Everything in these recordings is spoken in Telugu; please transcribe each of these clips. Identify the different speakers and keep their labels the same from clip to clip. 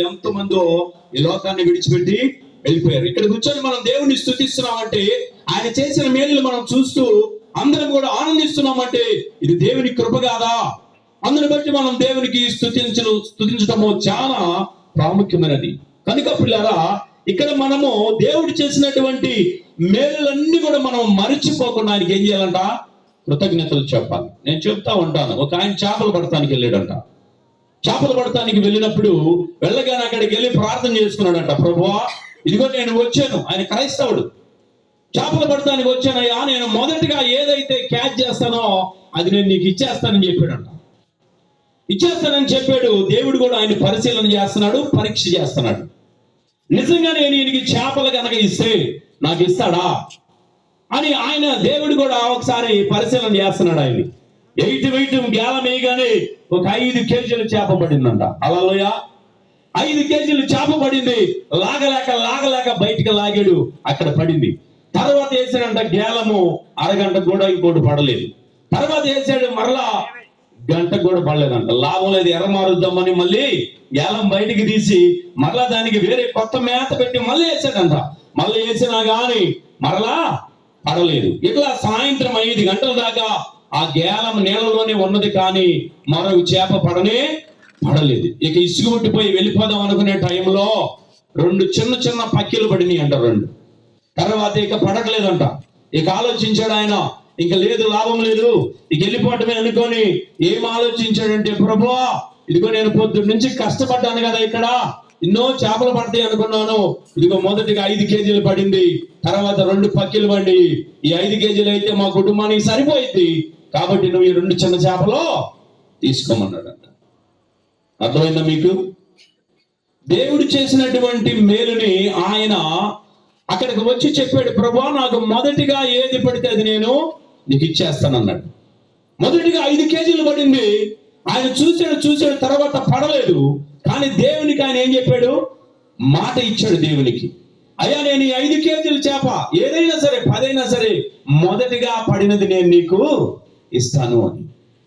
Speaker 1: ఎంతమందో ఈ లోకాన్ని విడిచిపెట్టి వెళ్ళిపోయారు. ఇక్కడ కూర్చొని మనం దేవుణ్ణి స్తుతిస్తున్నామంటే, ఆయన చేసిన మేలులు మనం చూస్తూ అందరం కూడా ఆనందిస్తున్నామంటే ఇది దేవుని కృప కాదా? అందుని బట్టి మనం దేవునికి స్తుతించటము చాలా ప్రాముఖ్యమైనది. కనుక పిల్లరా, ఇక్కడ మనము దేవుడు చేసినటువంటి మేలులన్నీ కూడా మనం మరిచిపోకుండా ఆయనకి ఏం చేయాలంట? కృతజ్ఞతలు చెప్పాలి. నేను చెప్తా ఉంటాను, ఒక ఆయన చేపలు పడటానికి వెళ్ళాడంట. చేపలు పడటానికి వెళ్ళినప్పుడు వెళ్ళగానే అక్కడికి వెళ్ళి ప్రార్థన చేసుకున్నాడంట. ప్రభువా, ఇదిగో నేను వచ్చాను. ఆయన క్రైస్తవుడు. చేపలు పడటానికి వచ్చానయ్యా, నేను మొదటిగా ఏదైతే క్యాచ్ చేస్తానో అది నేను నీకు ఇచ్చేస్తానని చెప్పాడంట. ఇచ్చేస్తానని చెప్పాడు. దేవుడు కూడా ఆయన పరిశీలన చేస్తున్నాడు, పరీక్ష చేస్తున్నాడు. నిజంగా నేను ఈయనకి చేపలు కనుక ఇస్తే నాకు ఇస్తాడా అని ఆయన దేవుడు కూడా ఒకసారి పరిశీలన చేస్తున్నాడు. ఆయన్ని వెయిట్ గేలం వేయగానే ఒక 5 కేజీలు చేప పడిందంట. హల్లెలూయా. 5 కేజీలు చేప పడింది. లాగలేక బయటికి లాగాడు, అక్కడ పడింది. తర్వాత వేసాడంట గేలము, అరగంట కూడా ఇంకోటి పడలేదు. తర్వాత వేసాడు, మరలా గంట కూడా పడలేదంట. లాభం లేదు, ఎర్ర మారుద్దామని మళ్ళీ గేలం బయటికి తీసి మరలా దానికి వేరే కొత్త మేత పెట్టి మళ్ళీ వేసాడంట. మళ్ళీ వేసినా గాని మరలా పడలేదు. ఇట్లా సాయంత్రం 5 గంటల దాకా ఆ గేలం నీళ్ళలోనే ఉన్నది, కానీ మరో చేప పడలేదు. ఇక ఇసుగు పుట్టిపోయి వెళ్ళిపోదాం అనుకునే టైంలో 2 చిన్న పక్కిలు పడినాయి అంట. 2 తర్వాత ఇక పడట్లేదంట. ఇక ఆలోచించాడు ఆయన, ఇంకా లేదు, లాభం లేదు, ఇక వెళ్ళిపోవటమే అనుకొని ఏం ఆలోచించాడంటే, ప్రభువా, ఇదిగో నేను పొద్దున్న నుంచి కష్టపడ్డాను కదా, ఇక్కడ ఎన్నో చేపలు పడతాయి అనుకున్నాను. ఇదిగో మొదటిగా 5 కేజీలు పడింది, తర్వాత 2 పక్కిలు పడి, ఈ 5 కేజీలు అయితే మా కుటుంబానికి సరిపోయింది, కాబట్టి నువ్వు ఈ 2 చిన్న చేపలు తీసుకోమన్నాడంట. అర్థమైందా మీకు? దేవుడు చేసినటువంటి మేలుని ఆయన అక్కడికి వచ్చి చెప్పాడు, ప్రభువా, నాకు మొదటిగా ఏది పడితే అది నేను నీకు ఇచ్చేస్తానన్నాడు. మొదటిగా 5 కేజీలు పడింది. ఆయన చూశాడు, తర్వాత పడలేదు. కానీ దేవునికి ఆయన ఏం చెప్పాడు? మాట ఇచ్చాడు దేవునికి, అయ్యా, నేను ఈ 5 కేజీల చేప ఏదైనా సరే 10 అయినా సరే మొదటిగా పడినది నేను నీకు ఇస్తాను అని.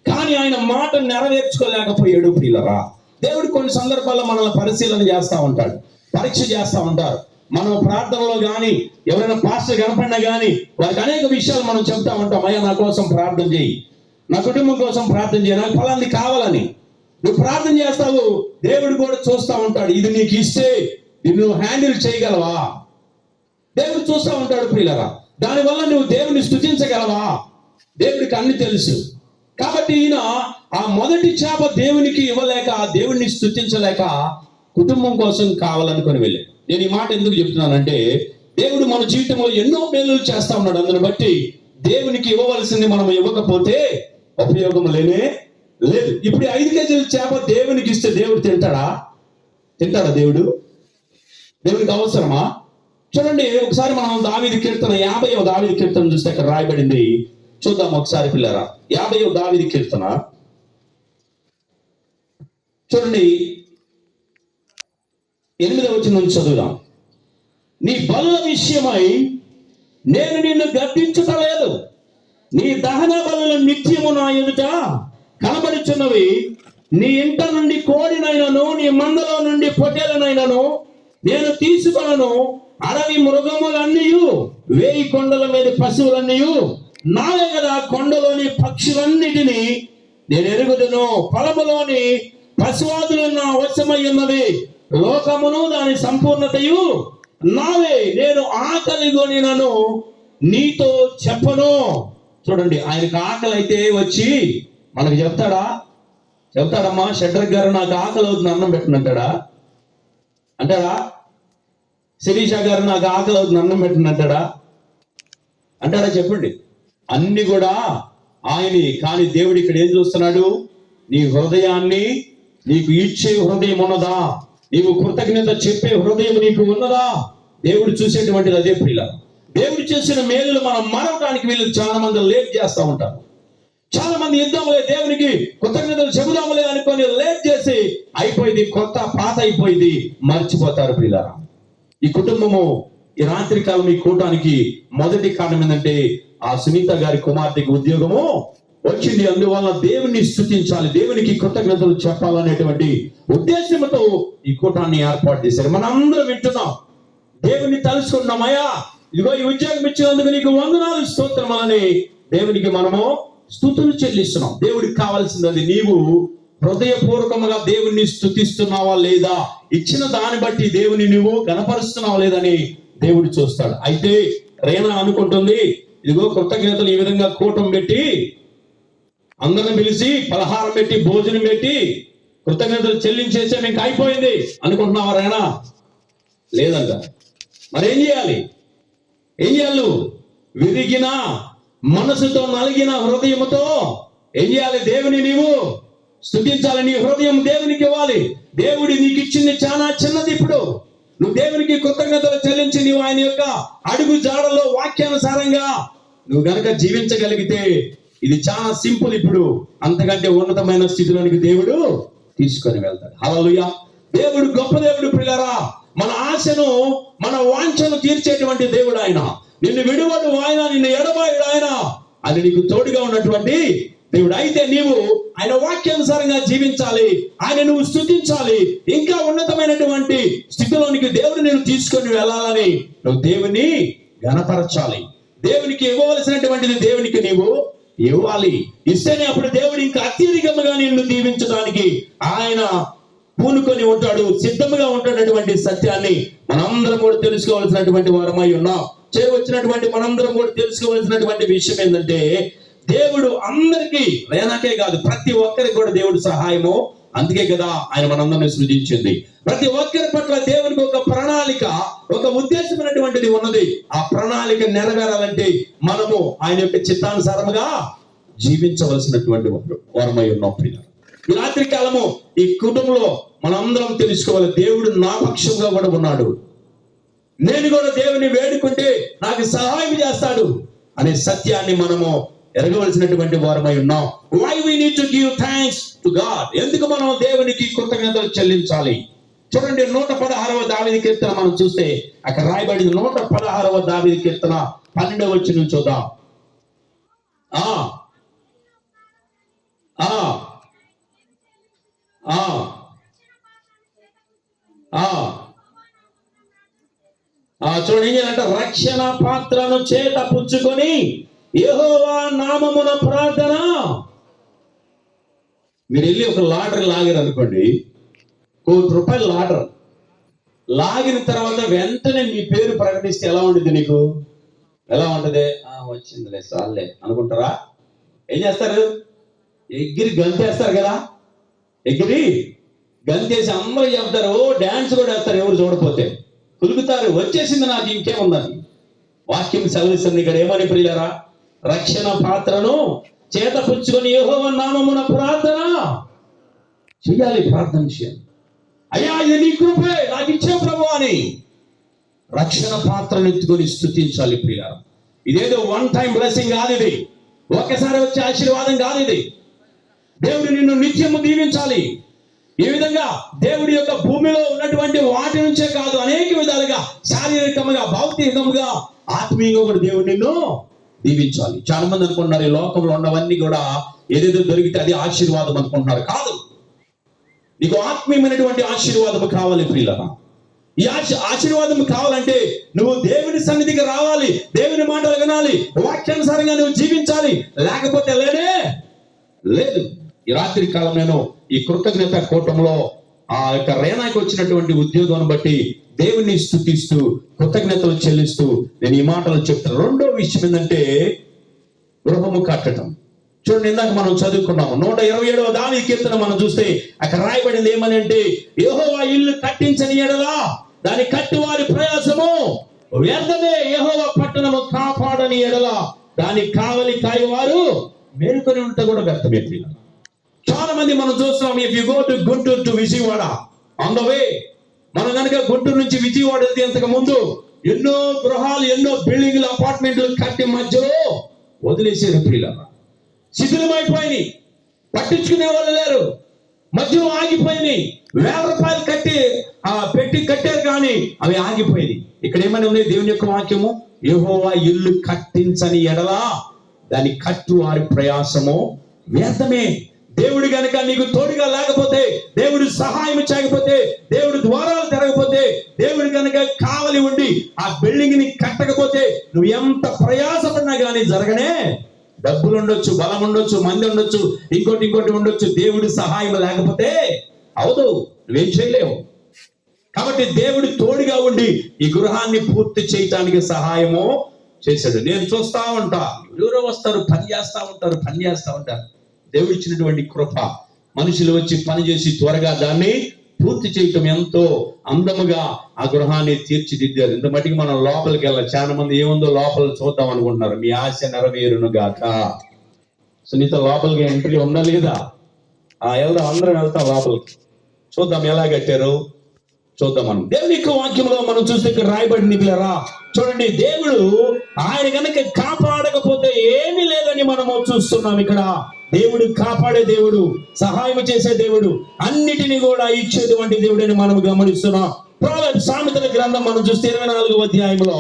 Speaker 1: కానీ ఆయన మాట నెరవేర్చుకోలేకపోయాడు. ప్రియులరా, దేవుడు కొన్ని సందర్భాల్లో మనల్ని పరిశీలన చేస్తూ ఉంటాడు, పరీక్ష చేస్తూ ఉంటారు. మనం ప్రార్థనలో కానీ ఎవరైనా పాస్టర్ కనపడినా కానీ వారికి అనేక విషయాలు మనం చెప్తా ఉంటాం. అయ్యా, నా కోసం ప్రార్థన చేయి, నా కుటుంబం కోసం ప్రార్థన చేయి, నాకు ఫలాన్ని కావాలని నువ్వు ప్రార్థన చేస్తావు. దేవుడు కూడా చూస్తూ ఉంటాడు, ఇది నీకు ఇస్తే ఇది నువ్వు హ్యాండిల్ చేయగలవా? దేవుడు చూస్తూ ఉంటాడు. ప్రియులరా, దానివల్ల నువ్వు దేవుని స్తుతించగలవా? దేవుడికి అన్ని తెలుసు. కాబట్టి ఈయన ఆ మొదటి చేప దేవునికి ఇవ్వలేక, దేవుడిని స్తుతించలేక కుటుంబం కోసం కావాలనుకొని వెళ్ళాడు. నేను ఈ మాట ఎందుకు చెప్తున్నానంటే, దేవుడు మన జీవితంలో ఎన్నో మేలులు చేస్తా ఉన్నాడు. అందుని బట్టి దేవునికి ఇవ్వవలసింది మనం ఇవ్వకపోతే ఉపయోగం లేదు. ఇప్పుడు 5 కేజీల చేప దేవునికి ఇస్తే దేవుడు తింటాడా? దేవునికి అవసరమా? చూడండి, ఒకసారి మనం దావీదు కీర్తన 50వ దావీదు కీర్తన చూస్తే అక్కడ రాయబడింది. చూద్దాం ఒకసారి పిల్లరా. 50వ దావీదు కీర్తన చూడండి, 8వ వచనం నుంచి చదువుదాం. నీ బలుల విషయమై నేను నిన్ను గద్దించుటలేదు, నీ దహన బలుల నిత్యము నా ఎదుట కనబడుచున్నవి. నీ ఇంట నుండి కోడినైనను నీ మందలో నుండి పొట్టేలనైనను నేను తీసుకొనను. అడవి మృగములన్నీ, 1000 కొండల మీద పశువులన్నీ నావే కదా. కొండలోని పక్షులన్నిటినీ నేను ఎరుగుదును. పొలములోని పశువాదులు నా వశమై ఉన్నవి. లోకమును దాని సంపూర్ణతయు నావే. నేను ఆకలి కొనినను నీతో చెప్పను. చూడండి, ఆయనకు ఆకలి అయితే వచ్చి మనకు చెప్తాడమ్మా, షడ్రక్ గారు నాకు ఆకలి అవుతుంది, అన్నం పెట్టినంటాడా? అంటాడా? శిరీష గారు నాకు ఆకలి అవుతుంది, అన్నం పెట్టినంటాడా? అంటాడా? చెప్పండి. అన్ని కూడా ఆయనే. కానీ దేవుడు ఇక్కడ ఏం చూస్తున్నాడు? నీ హృదయాన్ని, నీకు ఇచ్చే హృదయం ఉన్నదా? నీవు కృతజ్ఞత చెప్పే హృదయం నీకు ఉన్నదా? దేవుడు చూసేటువంటిది అదే. ప్రియుల, దేవుడు చేసిన మేలులు మనం మరవడానికి వీళ్ళు చాలా మంది లేట్ చేస్తూ ఉంటారు. చాలా మంది ఇద్దాంలే, దేవునికి కృతజ్ఞతలు చెబుదాంలే అనుకొని లేట్ చేసి అయిపోయింది, కొత్త పాత అయిపోయింది, మర్చిపోతారు. ప్రియుల, ఈ కుటుంబము ఈ రాత్రి కాలం ఈ కూటానికి మొదటి కారణం ఏంటంటే, ఆ సునీత గారి కుమార్తెకి ఉద్యోగము వచ్చింది. అందువల్ల దేవుని స్తుతించాలి, దేవునికి కృతజ్ఞతలు చెప్పాలనేటువంటి ఉద్దేశంతో ఈ కూటాన్ని ఏర్పాటు చేశారు. మనందరం వింటున్నాం, దేవుని తలుసుకుంటున్నాం. అయ్యా ఇదిగో ఈ ఉద్యోగం ఇచ్చినందుకు నీకు వందనాలు, స్తోత్రమని దేవునికి మనము స్తుతులు చెల్లిస్తున్నాం. దేవుడికి కావాల్సింది అది నీవు హృదయపూర్వకముగా దేవుణ్ణి స్తుతిస్తున్నావా లేదా, ఇచ్చిన దాన్ని బట్టి దేవుని నువ్వు గణపరుస్తున్నావా లేదని దేవుడు చూస్తాడు. అయితే రేనా అనుకుంటుంది, ఇదిగో కృతజ్ఞతలు ఈ విధంగా కూటం పెట్టి అందరిని పిలిచి పలహారం పెట్టి భోజనం పెట్టి కృతజ్ఞతలు చెల్లించేసే మీకు అయిపోయింది అనుకుంటున్నావా రేనా? లేదంట. మరి ఏం చేయాలి? ఏం చేయాలి? నువ్వు విరిగిన మనసుతో, నలిగిన హృదయముతో ఏం చేయాలి? దేవుని నీవు స్తుతించాలి. నీ హృదయం దేవునికి ఇవ్వాలి. దేవుడి నీకు ఇచ్చింది చాలా చిన్నది. ఇప్పుడు నువ్వు దేవునికి కృతజ్ఞతలు చెల్లించి నీవు ఆయన యొక్క అడుగు జాడలో వాక్యానుసారంగా నువ్వు గనక జీవించగలిగితే ఇది చాలా సింపుల్. ఇప్పుడు అంతకంటే ఉన్నతమైన స్థితిలోనికి దేవుడు తీసుకొని వెళ్తాడు. హల్లెలూయా. దేవుడు గొప్ప దేవుడు. ప్రియులారా, మన ఆశను, మన వాంఛను తీర్చేటువంటి దేవుడు ఆయన. నిన్ను విడువడు ఆయన, నిన్ను ఎడబాయుడు ఆయన. అది నీకు తోడుగా ఉన్నటువంటి దేవుడు. అయితే నీవు ఆయన వాక్యానుసారంగా జీవించాలి, ఆయన నువ్వు స్తుతించాలి. ఇంకా ఉన్నతమైనటువంటి స్థితిలోనికి దేవుడు నేను తీసుకొని వెళ్ళాలని నువ్వు దేవుని ఘనపరచాలి. దేవునికి ఇవ్వవలసినటువంటిది దేవునికి నీవు ఇవ్వాలి. ఇస్తేనే అప్పుడు దేవుడు ఇంకా అత్యధికంగా నిన్ను దీవించడానికి ఆయన పూనుకొని ఉంటాడు, సిద్ధముగా ఉంటాడటువంటి సత్యాన్ని మనందరం కూడా తెలుసుకోవాల్సినటువంటి వారమై ఉన్నాం. చేరవచ్చినటువంటి మనందరం కూడా తెలుసుకోవాల్సినటువంటి విషయం ఏంటంటే, దేవుడు అందరికీ, రేనాకే కాదు ప్రతి ఒక్కరికి కూడా దేవుడు సహాయము. అందుకే కదా ఆయన మనందరినీ సృజించింది. ప్రతి ఒక్కరి పట్ల దేవునికి ఒక ప్రణాళిక, ఒక ఉద్దేశమైనటువంటిది ఉన్నది. ఆ ప్రణాళిక నెరవేరాలంటే మనము ఆయన యొక్క చిత్తానుసారముగా జీవించవలసినటువంటి వారమై ఉన్నాం. ప్రియులారా, ఈ రాత్రి కాలము ఈ కుటుంబంలో మనందరం తెలుసుకోవాలి, దేవుడు నా పక్షంగా కూడా ఉన్నాడు. నేను కూడా దేవుని వేడుకుంటే నాకు సహాయం చేస్తాడు అనే సత్యాన్ని మనము ఎరగవలసినటువంటి వారమై ఉన్నాం. Why we need to give thanks to God. ఎందుకు మనం దేవునికి కృతజ్ఞతలు చెల్లించాలి? చూడండి, 116వ దావీదు కీర్తన మనం చూస్తే అక్కడ రాయబడింది. 116వ దావీదు కీర్తన 12వ వచనం చూద్దాం. చూడండి, ఏం చేయాలంటే రక్షణ పాత్రను చేత పుచ్చుకొని యెహోవా నామమున ప్రార్థన. మీరు వెళ్ళి ఒక లాటరీ లాగారు అనుకోండి, ₹1,00,000 లాటరీ లాగిన తర్వాత వెంటనే మీ పేరు ప్రకటిస్తే ఎలా ఉంటుంది? నీకు ఎలా ఉంటుంది? వచ్చిందిలే సార్లే అనుకుంటారా? ఏం చేస్తారు? ఎగిరి గంతేస్తారు కదా. ఎగిరి గంతేసి అందరూ చెప్తారు, డాన్స్ కూడా వేస్తారు. ఎవరు చూడకపోతే కులుగుతారు, వచ్చేసింది నాకు ఇంకేముందని. వాక్యం సెలవిస్తుంది ఇక్కడ ఏమని ప్రియులారా? రక్షణ పాత్రను చేత పుచ్చుకొని యెహోవా నామమున ప్రార్థన చెయ్యాలి. ప్రార్థన చేయాలి. అయ్యా ఇది నీ కృపే, నాకు ఇచ్చే ప్రభు అని రక్షణ పాత్రను ఎత్తుకొని స్తుతించాలి. ప్రియులారా, ఇదేదో వన్ టైం బ్లెస్సింగ్ కాదు. ఇది ఒక్కసారి వచ్చే ఆశీర్వాదం కాదు. ఇది దేవుడు నిన్ను నిత్యము దీవించాలి. ఈ విధంగా దేవుడి యొక్క భూమిలో ఉన్నటువంటి వాటి నుంచే కాదు, అనేక విధాలుగా శారీరకంగా, భౌతికంగా, ఆత్మీయంగా కూడా దేవుడు నిన్ను దీవించాలి. చాలా మంది అనుకుంటున్నారు ఈ లోకంలో ఉన్నవన్నీ కూడా ఏదేదో దొరికితే అది ఆశీర్వాదం అనుకుంటున్నారు. కాదు, నీకు ఆత్మీయమైనటువంటి ఆశీర్వాదం కావాలి. ప్రియులారా, ఈ ఆశీర్వాదం కావాలంటే నువ్వు దేవుని సన్నిధికి రావాలి, దేవుని మాటలు వినాలి, వాక్యానుసారంగా నువ్వు జీవించాలి. లేకపోతే లేనే లేదు. ఈ రాత్రి కాలం నేను ఈ కృతజ్ఞత కూటంలో ఆ యొక్క రేనాకి వచ్చినటువంటి ఉద్యోగాన్ని బట్టి దేవుని స్తుతిస్తూ కృతజ్ఞతలు చెల్లిస్తూ నేను ఈ మాటలు చెప్తాను. రెండో విషయం ఏంటంటే గృహము కట్టడం. చూడండి, ఇందాక మనం చదువుకున్నాము 127వ దావీదు కీర్తన మనం చూస్తే అక్కడ రాయబడింది ఏమని అంటే, యెహోవా ఇల్లు కట్టించని ఎడల దాని కట్టువారి ప్రయాసము వ్యర్థమే, యెహోవా పట్టణము కాపాడని ఎడల దాని కావలి కాయవారు మేలుకొని ఉంటే కూడా వ్యర్థమే. చాలా మంది మనం చూస్తున్నాం, if you go to Guntur to Vijayawada on the way, మనం కనుక గుంటూరు నుంచి విజయవాడ వెళ్తే ఇంతకు ముందు ఎన్నో గృహాలు, ఎన్నో బిల్డింగ్లు, అపార్ట్మెంట్లు కట్టి మధ్యలో వదిలేసారు. ప్రియులారా, శిథిలమైపోయినాయి, పట్టించుకునే వాళ్ళు లేరు, మధ్యలో ఆగిపోయినాయి. ₹1,000 పెట్టి కట్టారు కానీ అవి ఆగిపోయినాయి. ఇక్కడ ఏమని ఉంది దేవుని యొక్క వాక్యము? యెహోవా ఇల్లు కట్టించని ఎడల దాని కట్టు వారి ప్రయాసము వ్యర్థమే. దేవుడు గనుక నీకు తోడుగా లేకపోతే, దేవుడు సహాయం చేయకపోతే, దేవుడు ద్వారాలు తెరగకపోతే, దేవుడు గనుక కావలి ఉండి ఆ బిల్డింగ్ ని కట్టకపోతే, నువ్వు ఎంత ప్రయాసపడినా కానీ జరగనే. డబ్బులు ఉండొచ్చు, బలం ఉండొచ్చు, మంది ఉండొచ్చు, ఇంకోటి ఉండొచ్చు, దేవుడి సహాయం లేకపోతే అవదు, నువ్వేం చేయలేవు. కాబట్టి దేవుడు తోడుగా ఉండి ఈ గృహాన్ని పూర్తి చేయటానికి సహాయము చేశాడు. నేను చూస్తా ఉంటా, ఎవరో వస్తారు, పని చేస్తా ఉంటారు. దేవుడు ఇచ్చినటువంటి కృప, మనుషులు వచ్చి పని చేసి త్వరగా దాన్ని పూర్తి చేయటం, ఎంతో అందముగా ఆ గృహాన్ని తీర్చిదిద్దారు. ఇంత మట్టికి మనం లోపలికి వెళ్ళాలి. చాలా మంది ఏముందో లోపల చూద్దాం అనుకుంటున్నారు. మీ ఆశ నెరవేరును గాక. సో నీతో లోపలికి ఎంట్రీ ఉందా లేదా? వెళ్దాం, అందరం వెళ్తాం లోపలికి, చూద్దాం ఎలా కట్టారు చూద్దాం. మనం దేవుని యొక్క వాక్యంలో మనం చూస్తే ఇక్కడ రాయబడింది పిల్లరా, చూడండి, దేవుడు ఆయన కనుక కాపాడకపోతే ఏమీ లేదని మనము చూస్తున్నాం. ఇక్కడ దేవుడు కాపాడే దేవుడు, సహాయం చేసే దేవుడు, అన్నిటినీ కూడా ఇచ్చేటువంటి దేవుడని మనం గమనిస్తున్నాం. సామెతల గ్రంథం మనం చూస్తే 24వ అధ్యాయంలో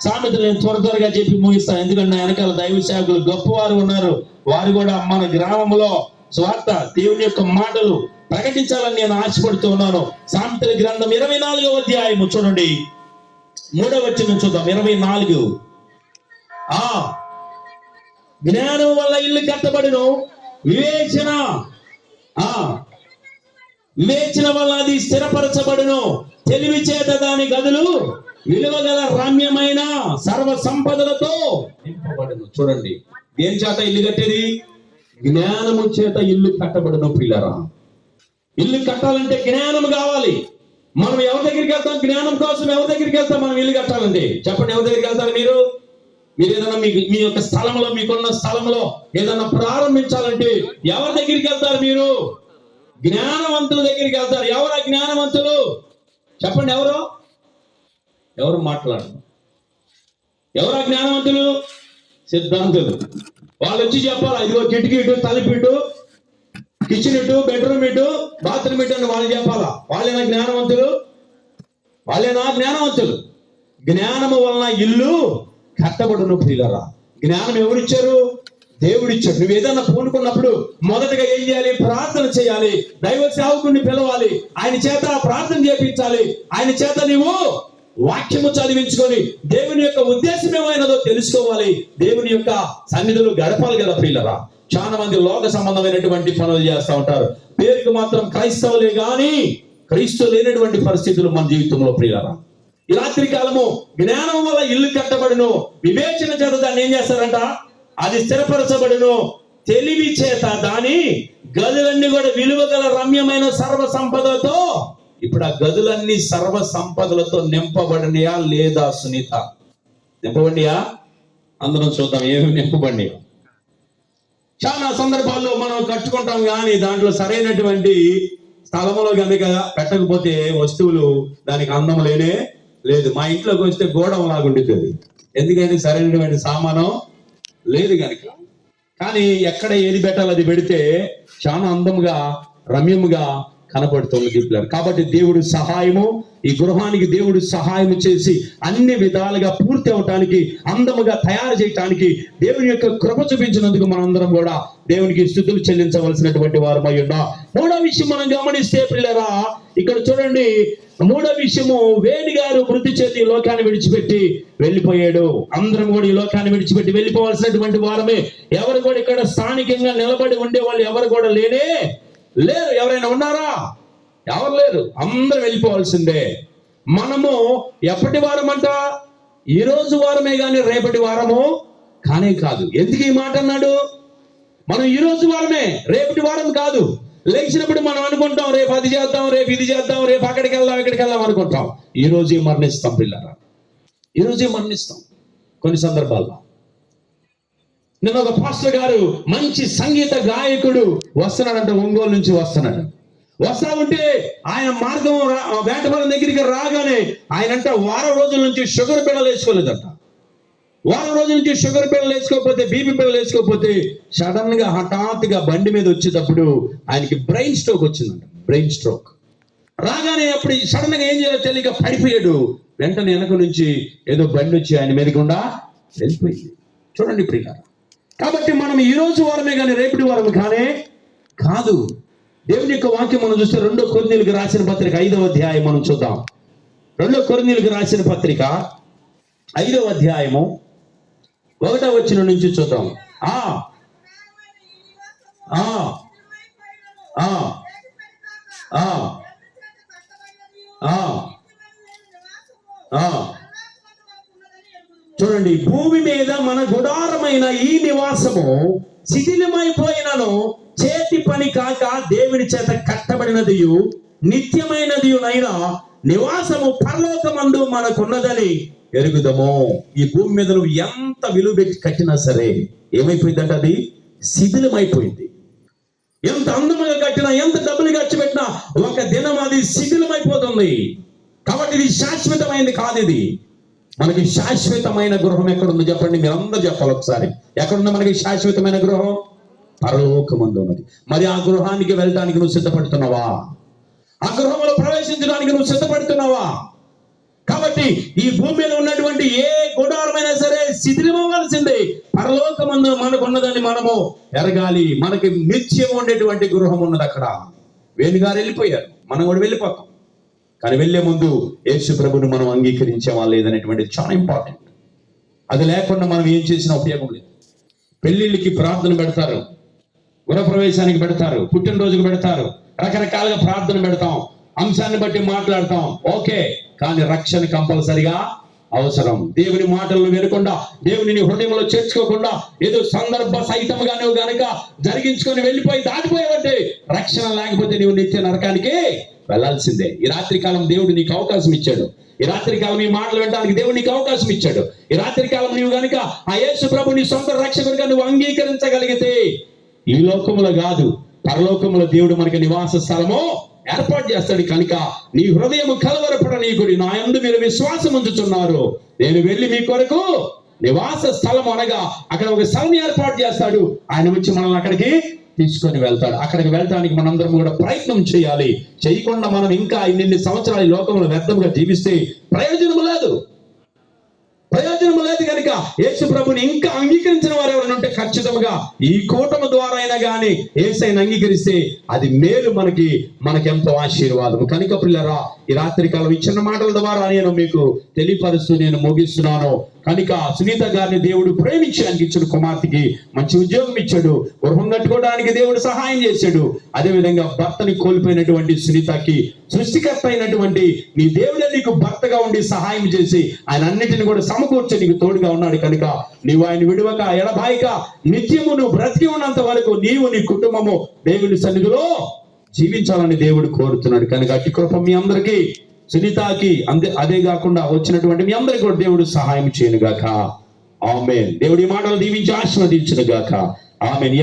Speaker 1: సామెతలు నేను త్వరగా చెప్పి ముగిస్తాను, ఎందుకంటే నా వెనకాల దైవ సేవకులు గొప్పవారు ఉన్నారు. వారు కూడా మన గ్రామంలో స్వార్థ దేవుని యొక్క మాటలు ప్రకటించాలని నేను ఆశపడుతూ ఉన్నాను. సామెతల గ్రంథం 24వ అధ్యాయము చూడండి, 3వ వచనం చూద్దాం. 24. జ్ఞానం వల్ల ఇల్లు కట్టబడును, వివేచన వల్ల అది స్థిరపరచబడును, తెలివి చేత దాని గదులు విలువగల రమ్యమైన సర్వ సంపదలతో నింపబడును. చూడండి, దేని చేత ఇల్లు కట్టేది? జ్ఞానము చేత ఇల్లు కట్టబడును. పిల్లరా, ఇల్లు కట్టాలంటే జ్ఞానం కావాలి. మనం ఎవరి దగ్గరికి వెళ్తాం? జ్ఞానం కోసం ఎవరి దగ్గరికి వెళ్తాం? మనం ఇల్లు కట్టాలంటే చెప్పండి, ఎవరి దగ్గరికి వెళ్తారు? మీరు ఏదైనా మీ యొక్క స్థలంలో, మీకున్న స్థలంలో ఏదైనా ప్రారంభించాలంటే ఎవరి దగ్గరికి వెళ్తారు? మీరు జ్ఞానవంతుల దగ్గరికి వెళ్తారు. ఎవరు ఆ జ్ఞానవంతులు? చెప్పండి, ఎవరు మాట్లాడరు? ఎవరు ఆ జ్ఞానవంతులు? సిద్ధాంతులు. వాళ్ళు వచ్చి చెప్పాలి, ఇదిగో కిటికీ ఇటు, తలుపు ఇటు, కిచెన్ ఇటు, బెడ్రూమ్ ఇటు, బాత్రూమ్ ఇటు అని వాళ్ళు చెప్పాలా? వాళ్ళేనా జ్ఞానవంతులు? జ్ఞానము వలన ఇల్లు కట్టబడును. ప్రియులారా, జ్ఞానం ఎవరిచ్చారు? దేవుడిచ్చాడు. నువ్వు ఏదన్నా పూనుకున్నప్పుడు మొదటగా ఏం చేయాలి? ప్రార్థన చేయాలి. దైవ సేవకుడిని పిలవాలి, ఆయన చేత ప్రార్థన చేయించాలి, ఆయన చేత నీవు వాక్యము చదివించుకొని దేవుని యొక్క ఉద్దేశం ఏమైనదో తెలుసుకోవాలి. దేవుని యొక్క సన్నిధులు గడపాలి కదా ప్రియులారా. చాలా మంది లోక సంబంధమైనటువంటి పనులు చేస్తూ ఉంటారు. పేరుకు మాత్రం క్రైస్తవులే గాని క్రీస్తు లేనటువంటి పరిస్థితులు మన జీవితంలో ప్రియులారా. ఈ రాత్రి కాలము జ్ఞానం వల్ల ఇల్లు కట్టబడును, వివేచన చేత దాన్ని ఏం చేస్తారంట? అది స్థిరపరచబడును, తెలివి చేత దాని గదులన్నీ కూడా విలువ గల రమ్యమైన సర్వ సంపదలతో. ఇప్పుడు ఆ గదులన్నీ సర్వ సంపదలతో నింపబడినయా లేదా? సునీత, నింపబడియా? అందరం చూద్దాం ఏమి నింపబడినాయో. చాలా సందర్భాల్లో మనం కట్టుకుంటాం కానీ దాంట్లో సరైనటువంటి స్థలంలో కనుక పెట్టకపోతే వస్తువులు దానికి అందం లేనే లేదు. మా ఇంట్లోకి వస్తే గోడం లాగుంటుంది, ఎందుకంటే సరైనటువంటి సామానం లేదు కనుక. కానీ ఎక్కడ ఏది పెట్టాలి అది పెడితే చాలా అందంగా రమ్యముగా కనపడుతుంది పిల్లలు. కాబట్టి దేవుడు సహాయము, ఈ గృహానికి దేవుడు సహాయం చేసి అన్ని విధాలుగా పూర్తి అవటానికి, అందముగా తయారు చేయటానికి దేవుని యొక్క కృప చూపించినందుకు మనందరం కూడా దేవునికి స్తుతులు చెల్లించవలసినటువంటి వారమై ఉన్నాం. మూడో విషయం మనం గమనిస్తే పిల్లరా, ఇక్కడ చూడండి, మూడో విషయము, వేడి గారు మృతి చేతి ఈ లోకాన్ని విడిచిపెట్టి వెళ్ళిపోయాడు. అందరం కూడా ఈ లోకాన్ని విడిచిపెట్టి వెళ్ళిపోవాల్సినటువంటి వారమే. ఎవరు కూడా ఇక్కడ స్థానికంగా నిలబడి ఉండే వాళ్ళు ఎవరు కూడా లేరు. ఎవరైనా ఉన్నారా? ఎవరు లేరు, అందరూ వెళ్ళిపోవాల్సిందే. మనము ఎప్పటి వారమంట? ఈ రోజు వారమే గాని రేపటి వారము కానే కాదు. ఎందుకు ఈ మాట అన్నాడు? మనం ఈ రోజు వారమే, రేపటి వారం కాదు. లేచినప్పుడు మనం అనుకుంటాం రేపు అది చేద్దాం, రేపు ఇది చేద్దాం, రేపు అక్కడికి వెళ్దాం, ఇక్కడికి వెళ్దాం అనుకుంటాం. ఈ రోజే మరణిస్తాం పిల్లరా, ఈ రోజే మరణిస్తాం. కొన్ని సందర్భాల్లో నిన్న ఒక పాస్టర్ గారు, మంచి సంగీత గాయకుడు వస్తున్నాడంట, ఒంగోలు నుంచి వస్తా ఉంటే ఆయన మార్గం వేటపాలెం దగ్గరికి రాగానే ఆయనంట వారం రోజుల నుంచి షుగర్ బిళ్ళలు వేసుకోలేదంట. వారం రోజుల నుంచి షుగర్ బిళ్ళలు వేసుకోకపోతే, బీపీ బిళ్ళలు వేసుకోకపోతే సడన్ గా హఠాత్తుగా బండి మీద వచ్చేటప్పుడు ఆయనకి బ్రెయిన్ స్ట్రోక్ వచ్చిందంట. బ్రెయిన్ స్ట్రోక్ రాగానే అప్పుడు సడన్ గా ఏం చేయాలో తెలియక పడిపోయాడు. వెంటనే వెనక నుంచి ఏదో బండి వచ్చి ఆయన మీద గుండా వెళ్ళిపోయింది. చూడండి ప్రియులారా, కాబట్టి మనం ఈ రోజు వారమే కానీ రేపటి వారము కానే కాదు. దేవుని యొక్క వాక్యం మనం చూస్తే 2 కొరింథీయులకు రాసిన పత్రిక 5వ అధ్యాయం మనం చూద్దాం. 2 కొరింథీయులకు రాసిన పత్రిక 5వ అధ్యాయము 1వ వచనం నుంచి చూద్దాం. ఆ ఆ ఆ ఆ ఆ ఆ చూడండి, భూమి మీద మన గుడారమైన ఈ నివాసము శిథిలమైపోయినను చేతి పని కాక దేవుని చేత కట్టబడినదియు నిత్యమైనదియునైనా నివాసము పరలోకమందు మనకున్నదని ఎరుగుదము. ఈ భూమి మీద నువ్వు ఎంత విలువ పెట్టి కట్టినా సరే ఏమైపోయిందంటే అది శిథిలమైపోయింది. ఎంత అందముగా కట్టినా, ఎంత డబ్బులు ఖర్చు పెట్టినా ఒక దినం అది శిథిలమైపోతుంది. కాబట్టి ఇది శాశ్వతమైనది కాదు. ఇది మనకి శాశ్వతమైన గృహం ఎక్కడుందో చెప్పండి, మీరందరూ చెప్పాలి ఒకసారి. ఎక్కడుందో మనకి శాశ్వతమైన గృహం? పరలోకమందు ఉన్నది. మరి ఆ గృహానికి వెళ్ళడానికి నువ్వు సిద్ధపడుతున్నావా? ఆ గృహంలో ప్రవేశించడానికి నువ్వు సిద్ధపడుతున్నావా? కాబట్టి ఈ భూమి మీద ఉన్నటువంటి ఏ గుడారమైనా సరే శిథిలమవ్వాల్సిందే. పరలోకమందు మనకున్నదని మనము ఎరగాలి. మనకి నిత్యం ఉండేటువంటి గృహం ఉన్నది అక్కడ. వేణుగారు వెళ్ళిపోయారు, మనం కూడా వెళ్ళిపోతాం. కానీ వెళ్లే ముందు యేసు ప్రభుని మనం అంగీకరించేవా లేదనేటువంటి చాలా ఇంపార్టెంట్. అది లేకుండా మనం ఏం చేసినా ఉపయోగం లేదు. పెళ్లిళ్ళకి ప్రార్థన పెడతారు, గృహప్రవేశానికి పెడతారు, పుట్టినరోజుకు పెడతారు, రకరకాలుగా ప్రార్థన పెడతాం, అంశాన్ని బట్టి మాట్లాడతాం. ఓకే, కానీ రక్షణ కంపల్సరిగా అవసరం. దేవుని మాటలను వినకుండా, దేవుని హృదయంలో చేర్చుకోకుండా ఏదో సందర్భ సహితంగా నువ్వు గనక జరిగించుకొని వెళ్ళిపోయి దాటిపోయావంటే రక్షణ లేకపోతే నువ్వు నిత్య నరకానికి వెళ్ళాల్సిందే. ఈ రాత్రి కాలం దేవుడు నీకు అవకాశం ఇచ్చాడు. ఈ రాత్రి కాలం ఈ మాటలు వినడానికి దేవుడు నీకు అవకాశం ఇచ్చాడు. ఈ రాత్రి కాలం నువ్వు గనుక ఆ యేసు ప్రభు నీ సొంత రక్షకుడిగా నువ్వు అంగీకరించగలిగితే ఈ లోకములో కాదు, పరలోకములో దేవుడు మనకి నివాస స్థలము ఏర్పాటు చేస్తాడు. కనుక నీ హృదయము కలవరపడనీకుడి, నా యందు మీరు విశ్వాసం ఉంచుతున్నారు, నేను వెళ్ళి మీ కొరకు నివాస స్థలం అనగా అక్కడ ఒక స్థలం ఏర్పాటు చేస్తాడు. ఆయన వచ్చి మనల్ని అక్కడికి తీసుకొని వెళ్తాడు. అక్కడికి వెళ్ళడానికి మనందరం కూడా ప్రయత్నం చేయాలి. చేయకుండా మనం ఇంకా ఇన్ని సంవత్సరాలు ఈ లోకంలో వ్యర్థంగా జీవిస్తే ప్రయోజనం లేదు. కనుక యేసు ప్రభుని ఇంకా అంగీకరించిన వారు ఎవరైనా ఉంటే ఖచ్చితంగా ఈ కూటమి ద్వారా అయినా కానీ యేసయ్యను అంగీకరిస్తే అది మేలు, మనకెంతో ఆశీర్వాదం. కనుక పిల్లరా, ఈ రాత్రి కాలం ఈ చిన్న మాటల ద్వారా నేను మీకు తెలియపరుస్తూ నేను ముగిస్తున్నాను. కనుక సునీత గారిని దేవుడు ప్రేమించి ఆయనకి ఇచ్చిన కుమార్తెకి మంచి ఉద్యోగం ఇచ్చాడు, గృహం కట్టుకోవడానికి దేవుడు సహాయం చేశాడు. అదేవిధంగా భర్తని కోల్పోయినటువంటి సునీతకి సృష్టికర్త అయినటువంటి నీ దేవుడే నీకు భర్తగా ఉండి సహాయం చేసి ఆయన అన్నిటిని కూడా సమకూర్చి నీకు తోడుగా ఉన్నాడు. కనుక నీవు ఆయన విడువక ఎడబాయిక నిత్యము నువ్వు బ్రతికి ఉన్నంత వరకు నీవు నీ కుటుంబము దేవుని సన్నిధిలో జీవించాలని దేవుడు కోరుతున్నాడు. కనుక అట్టి కృప మీ అందరికీ, సునీతకి అదే కాకుండా వచ్చినటువంటి మీ అందరికీ కూడా దేవుడు సహాయం చేయను గాక. ఆమేన్. దేవుడి మాటలు దీవించి ఆశీర్వదించును గాక. ఆమేన్.